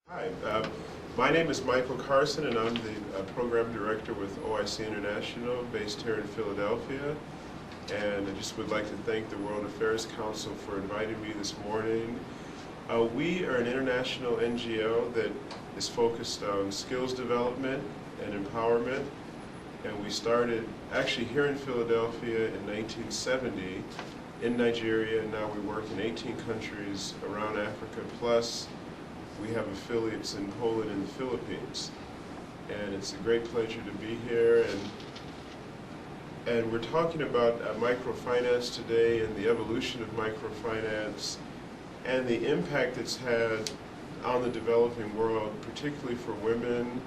Hi, my name is Michael Carson, and I'm the Program Director with OIC International, based here in Philadelphia. And I just would like to thank the World Affairs Council for inviting me this morning. We are an international NGO that is focused on skills development and empowerment. And we started actually here in Philadelphia in 1970, in Nigeria, and now we work in 18 countries around Africa, plus we have affiliates in Poland and the Philippines. And it's a great pleasure to be here. And we're talking about microfinance today and the evolution of microfinance and the impact it's had on the developing world, particularly for women,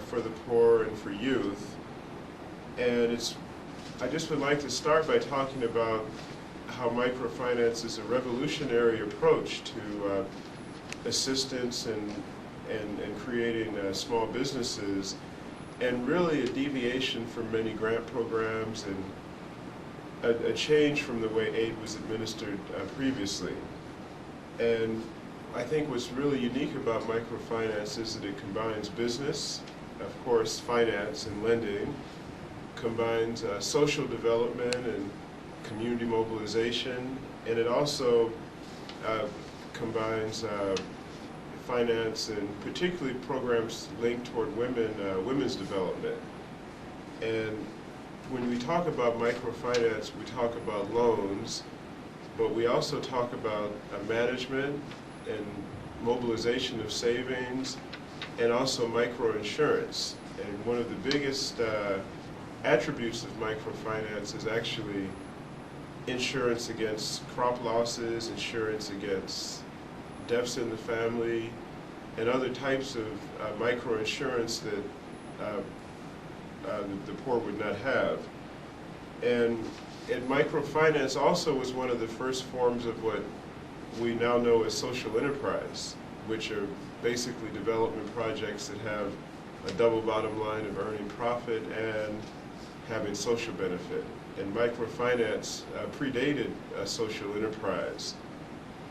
for the poor, and for youth. And I just would like to start by talking about how microfinance is a revolutionary approach to assistance and creating small businesses, and really a deviation from many grant programs and a change from the way aid was administered previously. And I think what's really unique about microfinance is that it combines business, of course, finance and lending, combines social development and community mobilization, and it also combines finance and particularly programs linked toward women's development. And when we talk about microfinance, we talk about loans, but we also talk about management and mobilization of savings, and also microinsurance. And one of the biggest attributes of microfinance is actually insurance against crop losses, insurance against deaths in the family, and other types of microinsurance that the poor would not have. And microfinance also was one of the first forms of what we now know as social enterprise, which are basically development projects that have a double bottom line of earning profit and having social benefit. And microfinance predated social enterprise.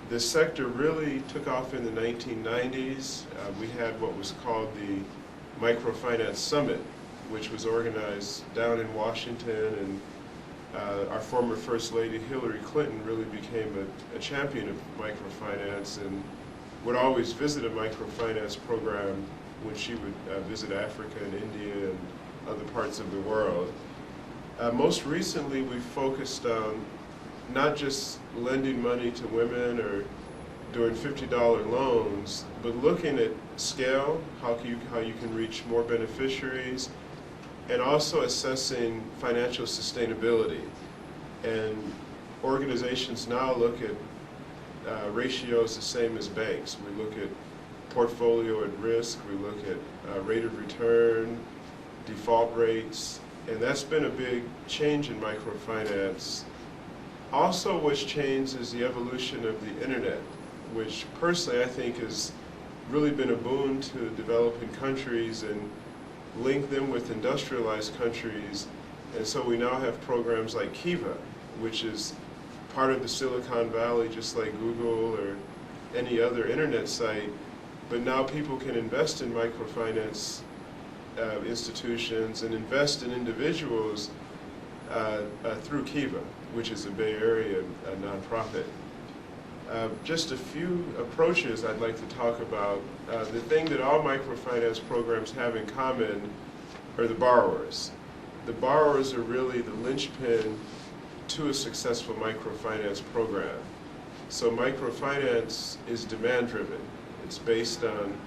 This sector really took off in the 1990s. We had what was called the Microfinance Summit, which was organized down in Washington, and our former First Lady Hillary Clinton really became a champion of microfinance and would always visit a microfinance program when she would visit Africa and India and other parts of the world. Most recently, we've focused on not just lending money to women or doing $50 loans, but looking at scale, how you can reach more beneficiaries, and also assessing financial sustainability. And organizations now look at ratios the same as banks. We look at portfolio at risk, we look at rate of return, default rates, and that's been a big change in microfinance. Also, what's changed is the evolution of the internet, which personally I think has really been a boon to developing countries and linked them with industrialized countries. And so we now have programs like Kiva, which is part of the Silicon Valley, just like Google or any other internet site. But now people can invest in microfinance institutions and invest in individuals through Kiva, which is a Bay Area nonprofit. Just a few approaches I'd like to talk about. The thing that all microfinance programs have in common are the borrowers. The borrowers are really the linchpin to a successful microfinance program. So microfinance is demand-driven. It's based on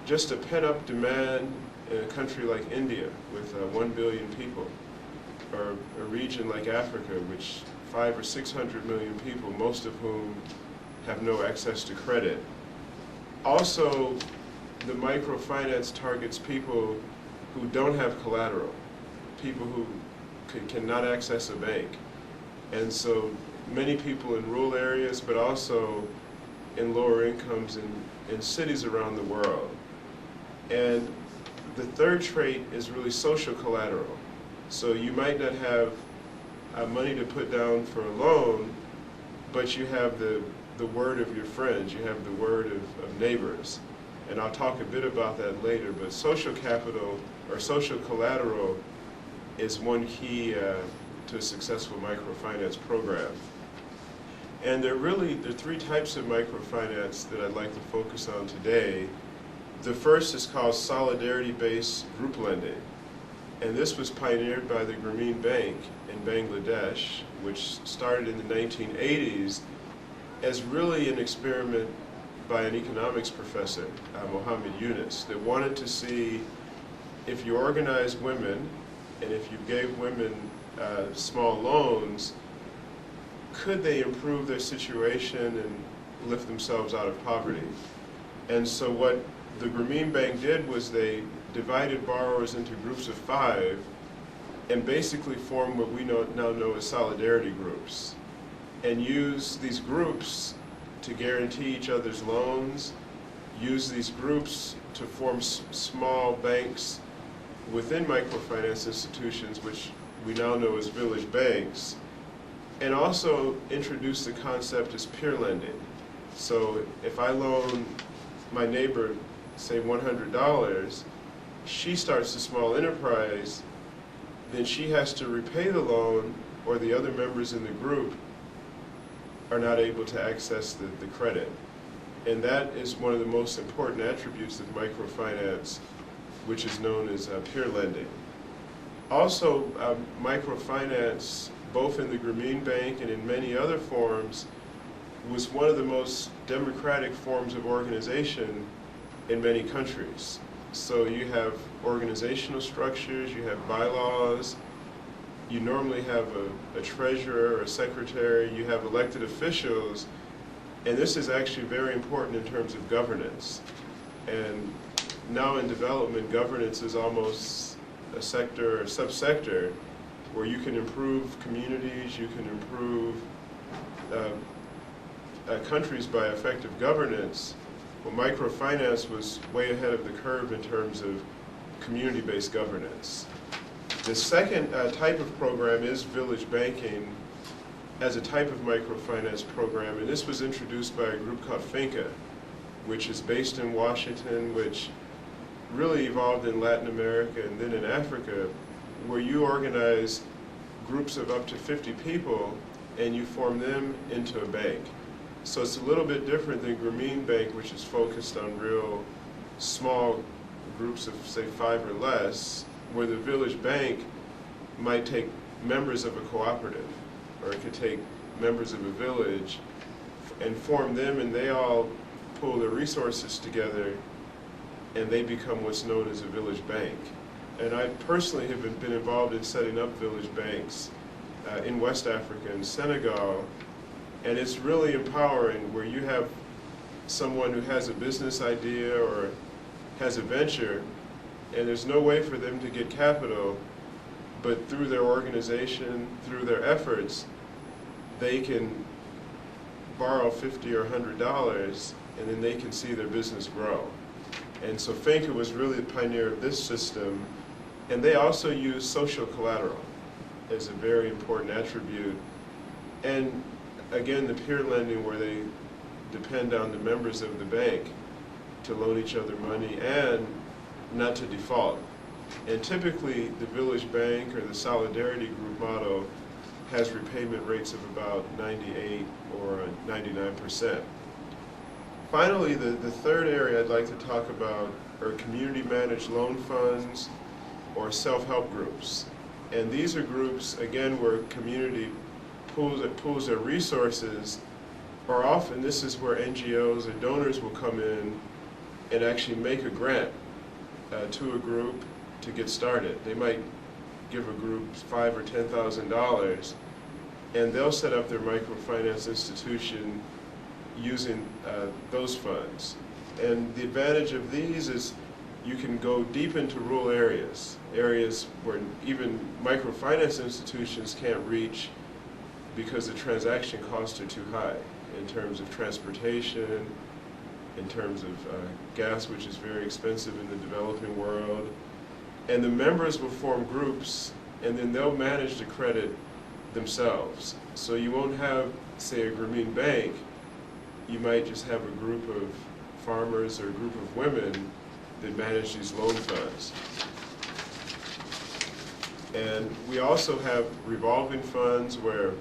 just a pent-up demand in a country like India with 1 billion people, or a region like Africa, which 500 or 600 million people, most of whom have no access to credit. Also, the microfinance targets people who don't have collateral, people who cannot access a bank. And so many people in rural areas, but also in lower incomes in cities around the world. And the third trait is really social collateral. So you might not have money to put down for a loan, but you have the the word of your friends, you have the word of neighbors. And I'll talk a bit about that later, but social capital or social collateral is one key to a successful microfinance program. And there are three types of microfinance that I'd like to focus on today. The first is called solidarity-based group lending. And this was pioneered by the Grameen Bank in Bangladesh, which started in the 1980s as really an experiment by an economics professor, Mohammed Yunus, that wanted to see if you organize women and if you gave women small loans, could they improve their situation and lift themselves out of poverty? And so what the Grameen Bank did was they divided borrowers into groups of 5 and basically formed what we now know as solidarity groups, and use these groups to guarantee each other's loans, use these groups to form small banks within microfinance institutions, which we now know as village banks, and also introduce the concept as peer lending. So if I loan my neighbor, say $100, she starts a small enterprise, then she has to repay the loan, or the other members in the group are not able to access the credit. And that is one of the most important attributes of microfinance, which is known as peer lending. Also, microfinance, both in the Grameen Bank and in many other forms, was one of the most democratic forms of organization in many countries. So you have organizational structures, you have bylaws, you normally have a treasurer or a secretary, you have elected officials, and this is actually very important in terms of governance. And now in development, governance is almost a sector or subsector where you can improve communities, you can improve countries by effective governance. Well, microfinance was way ahead of the curve in terms of community-based governance. The second type of program is village banking as a type of microfinance program, and this was introduced by a group called FINCA, which is based in Washington, which really evolved in Latin America and then in Africa, where you organize groups of up to 50 people and you form them into a bank. So it's a little bit different than Grameen Bank, which is focused on real small groups of, say, 5 or less, where the village bank might take members of a cooperative, or it could take members of a village and form them, and they all pull their resources together and they become what's known as a village bank. And I personally have been involved in setting up village banks in West Africa and Senegal, and it's really empowering where you have someone who has a business idea or has a venture, and there's no way for them to get capital, but through their organization, through their efforts, they can borrow $50 or $100, and then they can see their business grow. And so FINCA was really the pioneer of this system, and they also use social collateral as a very important attribute. And again, the peer lending, where they depend on the members of the bank to loan each other money and not to default. And typically, the village bank or the solidarity group model has repayment rates of about 98 or 99%. Finally, the third area I'd like to talk about are community-managed loan funds or self-help groups. And these are groups, again, where community pools their resources, or often this is where NGOs or donors will come in and actually make a grant to a group to get started. They might give a group $5,000 or $10,000, and they'll set up their microfinance institution using those funds. And the advantage of these is you can go deep into rural areas, areas where even microfinance institutions can't reach because the transaction costs are too high in terms of transportation, in terms of gas, which is very expensive in the developing world. And the members will form groups, and then they'll manage the credit themselves. So you won't have, say, a Grameen Bank you might just have a group of farmers or a group of women that manage these loan funds. And we also have revolving funds where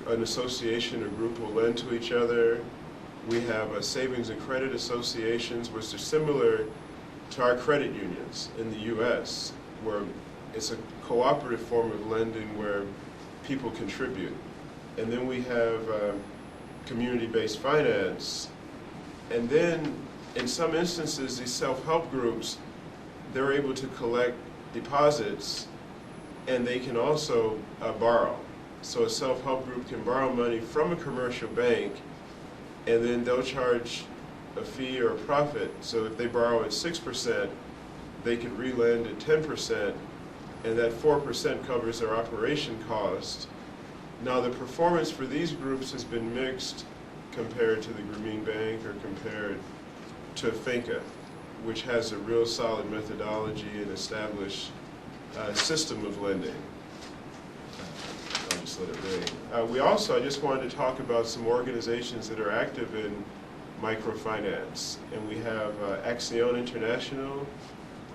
an association or group will lend to each other. We have savings and credit associations, which are similar to our credit unions in the U.S., where it's a cooperative form of lending where people contribute. And then we have community-based finance. And then, in some instances, these self-help groups, they're able to collect deposits, and they can also borrow. So a self-help group can borrow money from a commercial bank, and then they'll charge a fee or a profit. So if they borrow at 6%, they can re-lend at 10%, and that 4% covers their operation cost. Now the performance for these groups has been mixed compared to the Grameen Bank or compared to Finca, which has a real solid methodology and established system of lending. I'll just let it ring. I just wanted to talk about some organizations that are active in microfinance. And we have OIC International,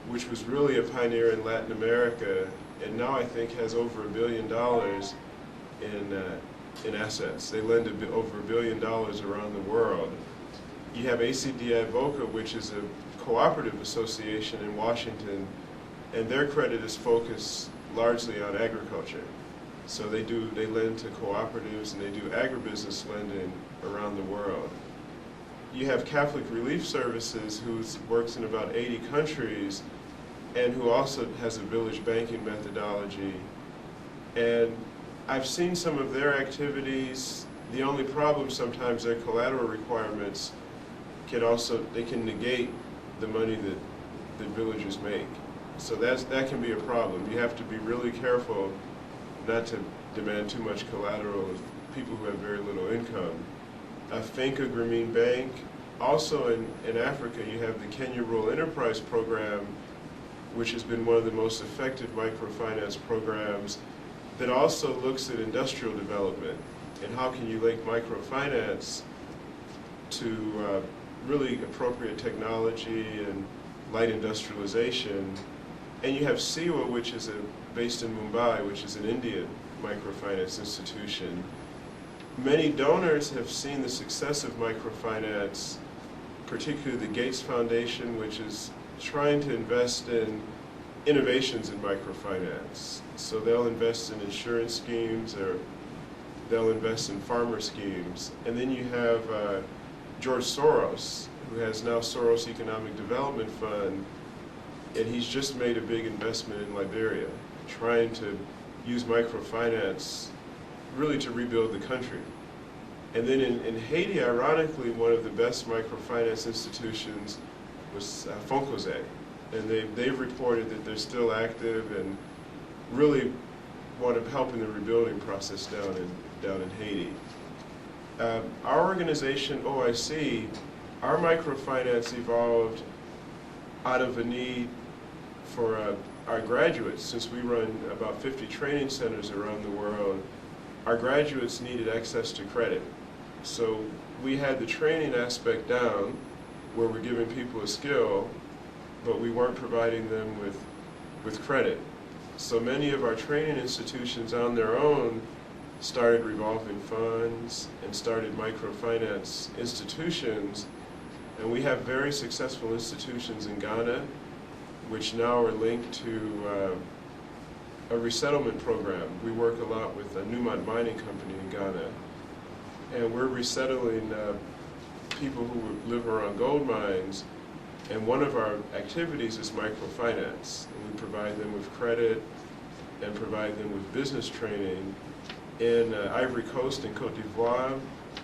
which was really a pioneer in Latin America, and now I think has over $1 billion in assets. They lend over $1 billion around the world. You have ACDI Boca, which is a cooperative association in Washington, and their credit is focused largely on agriculture. So they lend to cooperatives and they do agribusiness lending around the world. You have Catholic Relief Services, who works in about 80 countries, and who also has a village banking methodology. And I've seen some of their activities. The only problem sometimes their collateral requirements can negate the money that the villagers make. So that can be a problem. You have to be really careful not to demand too much collateral of people who have very little income. Finca Grameen Bank. Also in Africa, you have the Kenya Rural Enterprise Program, which has been one of the most effective microfinance programs that also looks at industrial development and how can you link microfinance to really appropriate technology and light industrialization. And you have SIWA, which is based in Mumbai, which is an Indian microfinance institution. Many donors have seen the success of microfinance, particularly the Gates Foundation, which is trying to invest in innovations in microfinance. So they'll invest in insurance schemes, or they'll invest in farmer schemes. And then you have George Soros, who has now Soros Economic Development Fund, and he's just made a big investment in Liberia, trying to use microfinance really to rebuild the country. And then in Haiti, ironically, one of the best microfinance institutions was Foncose, and they've reported that they're still active and really want to help in the rebuilding process down in Haiti. Our organization, OIC, our microfinance evolved out of a need for our graduates. Since we run about 50 training centers around the world, our graduates needed access to credit. So we had the training aspect down, where we're giving people a skill, but we weren't providing them with credit. So many of our training institutions on their own started revolving funds and started microfinance institutions. And we have very successful institutions in Ghana, which now are linked to a resettlement program. We work a lot with a Newmont mining company in Ghana, and we're resettling people who live around gold mines, and one of our activities is microfinance. And we provide them with credit and provide them with business training. In Ivory Coast and Cote d'Ivoire,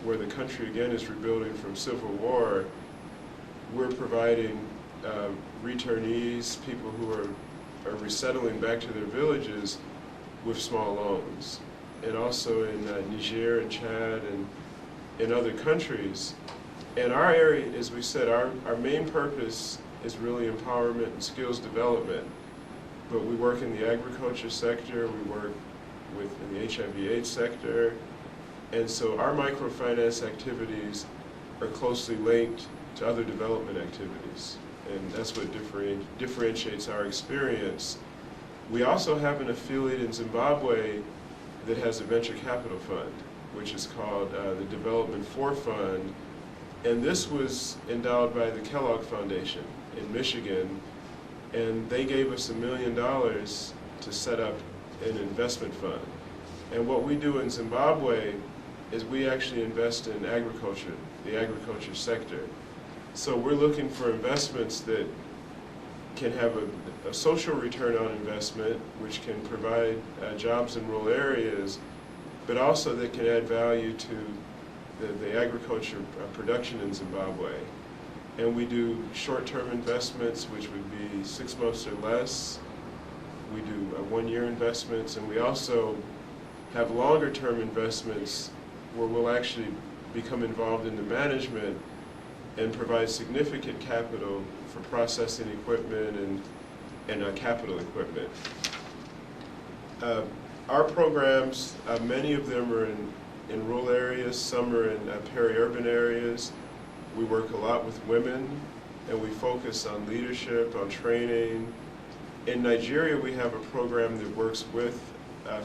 where the country again is rebuilding from civil war, we're providing returnees, people who are resettling back to their villages, with small loans. And also in Niger and Chad and in other countries. And our area, as we said, our main purpose is really empowerment and skills development. But we work in the agriculture sector, we work in the HIV/AIDS sector, And so our microfinance activities are closely linked to other development activities. And that's what differentiates our experience. We also have an affiliate in Zimbabwe that has a venture capital fund, which is called the Development 4 Fund. And this was endowed by the Kellogg Foundation in Michigan. And they gave us $1 million to set up an investment fund. And what we do in Zimbabwe is we actually invest in agriculture, the agriculture sector. So we're looking for investments that can have a social return on investment, which can provide jobs in rural areas, but also that can add value to the agriculture production in Zimbabwe. And we do short-term investments, which would be 6 months or less. We do 1-year investments, and we also have longer-term investments where we'll actually become involved in the management and provide significant capital for processing equipment and capital equipment. Our programs, many of them are in rural areas, some are in peri-urban areas. We work a lot with women, and we focus on leadership, on training. In Nigeria, we have a program that works with,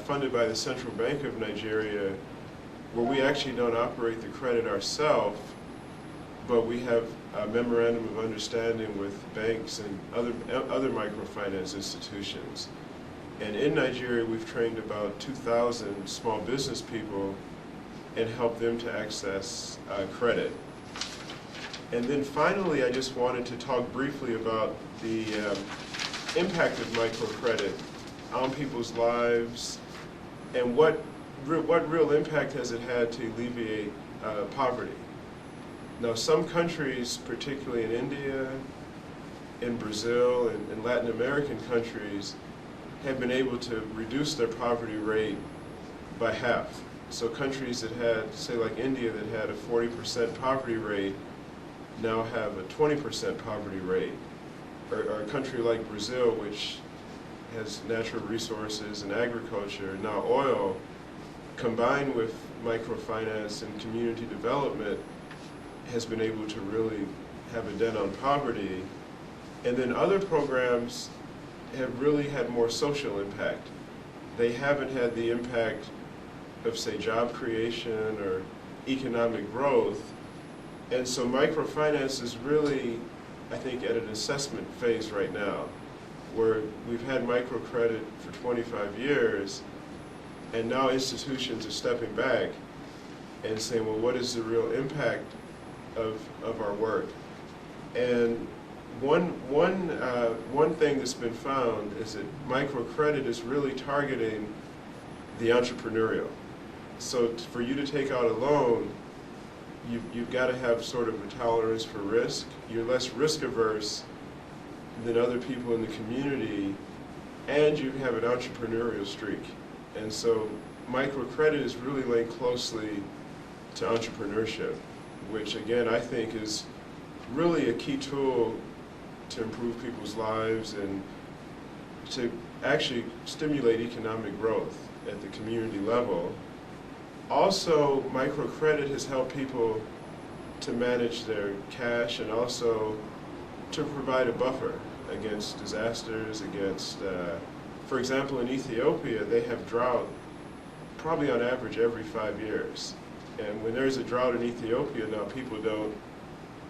funded by the Central Bank of Nigeria, where we actually don't operate the credit ourselves, but we have a memorandum of understanding with banks and other microfinance institutions. And in Nigeria, we've trained about 2,000 small business people and helped them to access credit. And then finally, I just wanted to talk briefly about the impact of microcredit on people's lives and what real impact has it had to alleviate poverty. Now, some countries, particularly in India, in Brazil, and Latin American countries, have been able to reduce their poverty rate by half. So countries that had, say like India, that had a 40% poverty rate, now have a 20% poverty rate. Or a country like Brazil, which has natural resources and agriculture, now oil, combined with microfinance and community development, has been able to really have a dent on poverty. And then other programs have really had more social impact. They haven't had the impact of, say, job creation or economic growth. And so microfinance is really, I think, at an assessment phase right now, where we've had microcredit for 25 years, and now institutions are stepping back and saying, well, what is the real impact of our work? And one thing that's been found is that microcredit is really targeting the entrepreneurial. So for you to take out a loan, you've got to have sort of a tolerance for risk. You're less risk averse than other people in the community, and you have an entrepreneurial streak. And so microcredit is really linked closely to entrepreneurship, which again I think is really a key tool to improve people's lives and to actually stimulate economic growth at the community level. Also, microcredit has helped people to manage their cash and also to provide a buffer against disasters, against, for example, in Ethiopia, they have drought probably on average every 5 years. And when there's a drought in Ethiopia, now people don't,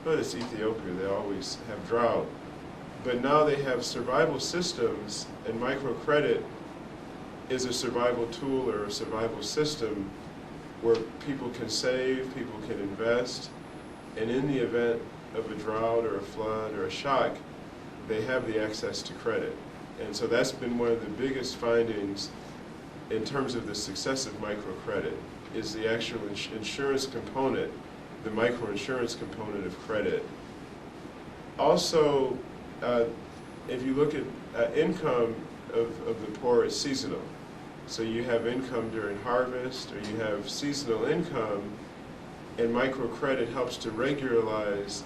but it's Ethiopia, they always have drought. But now they have survival systems, and microcredit is a survival tool or a survival system where people can save, people can invest, and in the event of a drought or a flood or a shock, they have the access to credit. And so that's been one of the biggest findings in terms of the success of microcredit, is the actual insurance component, the microinsurance component of credit. Also, if you look at income of the poor, it's seasonal. So you have income during harvest, or you have seasonal income, and microcredit helps to regularize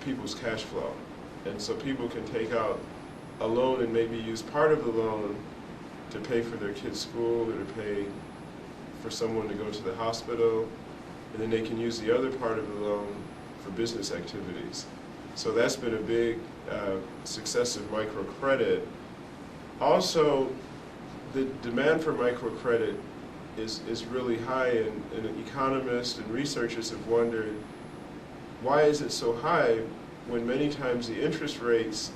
people's cash flow. And so people can take out a loan and maybe use part of the loan to pay for their kids' school or to pay for someone to go to the hospital, and then they can use the other part of the loan for business activities. So that's been a big success of microcredit. Also, the demand for microcredit is really high, and economists and researchers have wondered, why is it so high when many times the interest rates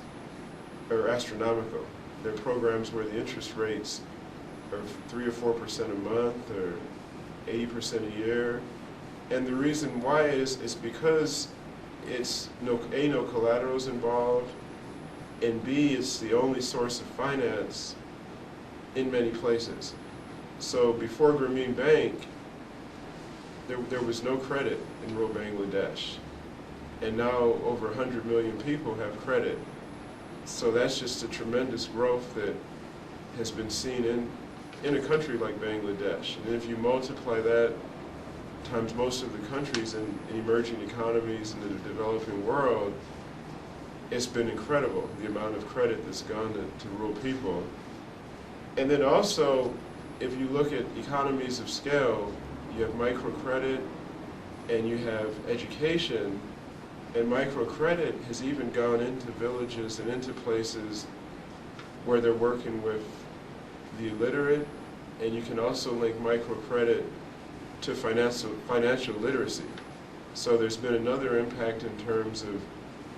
are astronomical? There are programs where the interest rates are 3 or 4% a month, or 80% a year. And the reason why is because it's no collateral is involved, and B, it's the only source of finance in many places. So before Grameen Bank, there was no credit in rural Bangladesh. And now over 100 million people have credit. So that's just a tremendous growth that has been seen in a country like Bangladesh. And if you multiply that times most of the countries in emerging economies in the developing world, it's been incredible, the amount of credit that's gone to rural people. And then also, if you look at economies of scale, you have microcredit and you have education, and microcredit has even gone into villages and into places where they're working with the illiterate, and you can also link microcredit to financial literacy. So there's been another impact in terms of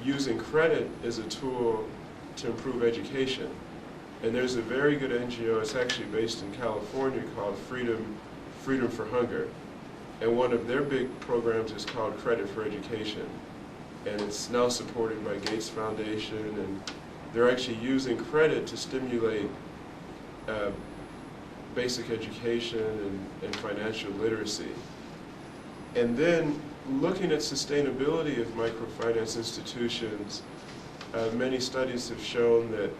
using credit as a tool to improve education. And there's a very good NGO, it's actually based in California, called Freedom for Hunger. And one of their big programs is called Credit for Education. And it's now supported by Gates Foundation, and they're actually using credit to stimulate basic education and financial literacy. And then looking at sustainability of microfinance institutions, many studies have shown that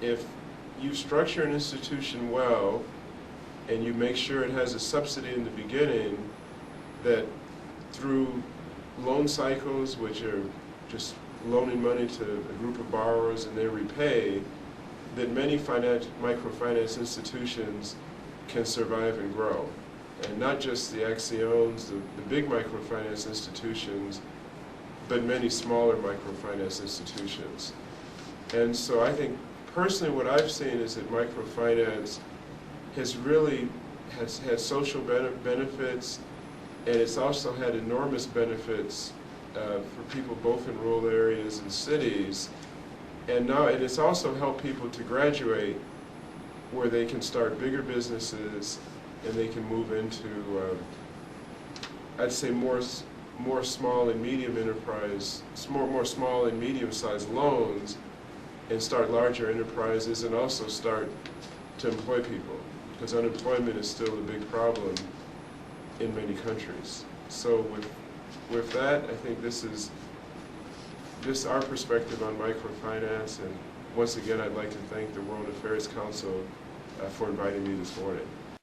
if you structure an institution well and you make sure it has a subsidy in the beginning, that through loan cycles, which are just loaning money to a group of borrowers and they repay, that many microfinance institutions can survive and grow. And not just the Acciones, the big microfinance institutions, but many smaller microfinance institutions. And so I think personally what I've seen is that microfinance has really had social benefits, and it's also had enormous benefits for people both in rural areas and cities. And it's also helped people to graduate where they can start bigger businesses and they can move into, I'd say, more small and medium enterprise, more small and medium-sized loans, and start larger enterprises, and also start to employ people, because unemployment is still a big problem in many countries. So with that, I think this is our perspective on microfinance, and once again I'd like to thank the World Affairs Council for inviting me this morning.